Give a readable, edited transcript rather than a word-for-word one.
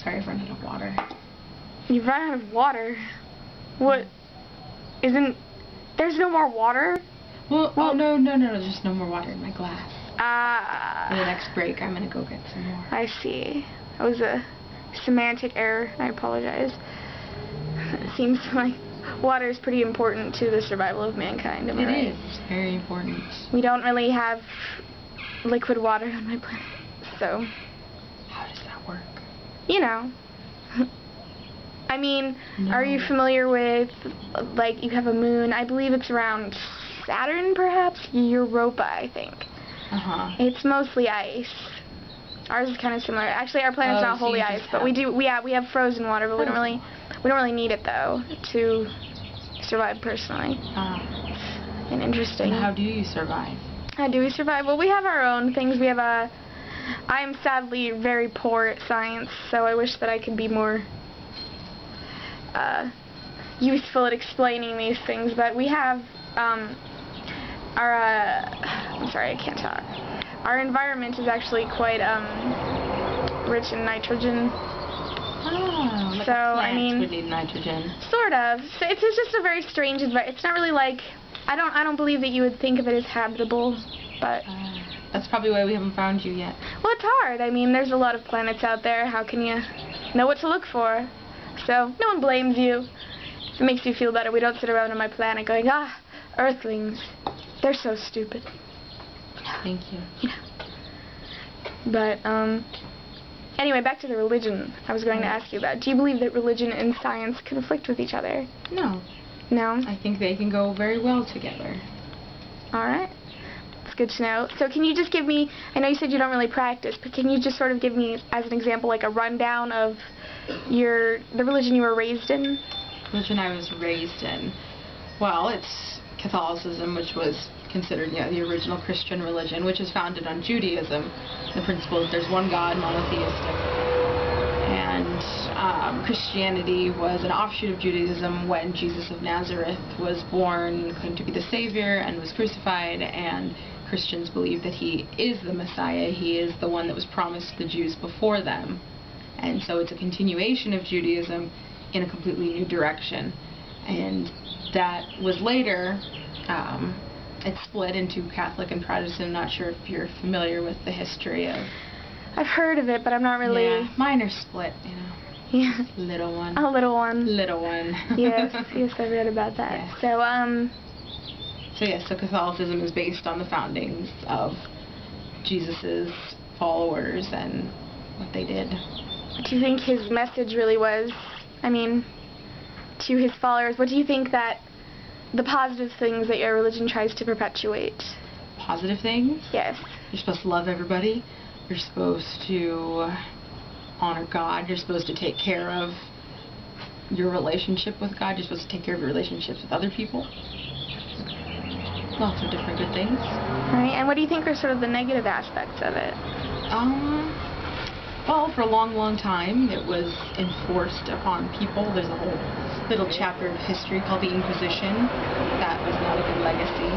Sorry, I've run out of water. You've run out of water? What? Isn't... There's no more water? Well, oh, no, there's just no more water in my glass. For the next break, I'm going to go get some more. I see. That was a semantic error. I apologize. It seems like water is pretty important to the survival of mankind, am I right? It is. Very important. We don't really have liquid water on my planet, so... How does that work? You know. I mean, No. Are you familiar with, like, you have a moon, I believe it's around Saturn, perhaps? Europa, I think. Uh-huh. It's mostly ice. Ours is kind of similar. Actually, our planet's not wholly ice, but we have frozen water, but we don't really need it though to survive personally. And interesting. And how do you survive? How do we survive? Well, we have our own things. We have I am sadly very poor at science, so I wish that I could be more useful at explaining these things, but we have I'm sorry, I can't talk. Our environment is actually quite rich in nitrogen. Oh, like so plants I mean, would need nitrogen. Sort of. So it's just a very strange environment. It's not really like I don't believe that you would think of it as habitable, but that's probably why we haven't found you yet. well, it's hard. I mean, there's a lot of planets out there. How can you know what to look for? So no one blames you. If it makes you feel better, we don't sit around on my planet going, Earthlings, they're so stupid. Thank you. You know. But anyway, back to the religion I was going to ask you about. Do you believe that religion and science conflict with each other? No. No? I think they can go very well together. Alright. That's good to know. So can you just give me, I know you said you don't really practice, but can you just sort of give me, as an example, like a rundown of the religion you were raised in? Religion I was raised in. Well, it's Catholicism, which was considered the original Christian religion, which is founded on Judaism. The principle that there's one God, monotheistic. And Christianity was an offshoot of Judaism when Jesus of Nazareth was born, claimed to be the Savior, and was crucified, and Christians believe that he is the Messiah. He is the one that was promised to the Jews before them. And so it's a continuation of Judaism in a completely new direction. And that was later, it split into Catholic and Protestant. I'm not sure if you're familiar with the history of... I've heard of it, but I'm not really... Yeah, mine are split, you know. Yeah. Little one. A little one. Little one. Yes, I read about that. Yes. So Catholicism is based on the foundings of Jesus's followers and what they did. What do you think his message really was? I mean, to his followers, what do you think that the positive things that your religion tries to perpetuate? Positive things? Yes. You're supposed to love everybody. You're supposed to honor God. You're supposed to take care of your relationship with God. You're supposed to take care of your relationships with other people. Lots of different good things. Right. And what do you think are sort of the negative aspects of it? Well, for a long, long time, it was enforced upon people. There's a whole little chapter of history called the Inquisition. That was not a good legacy.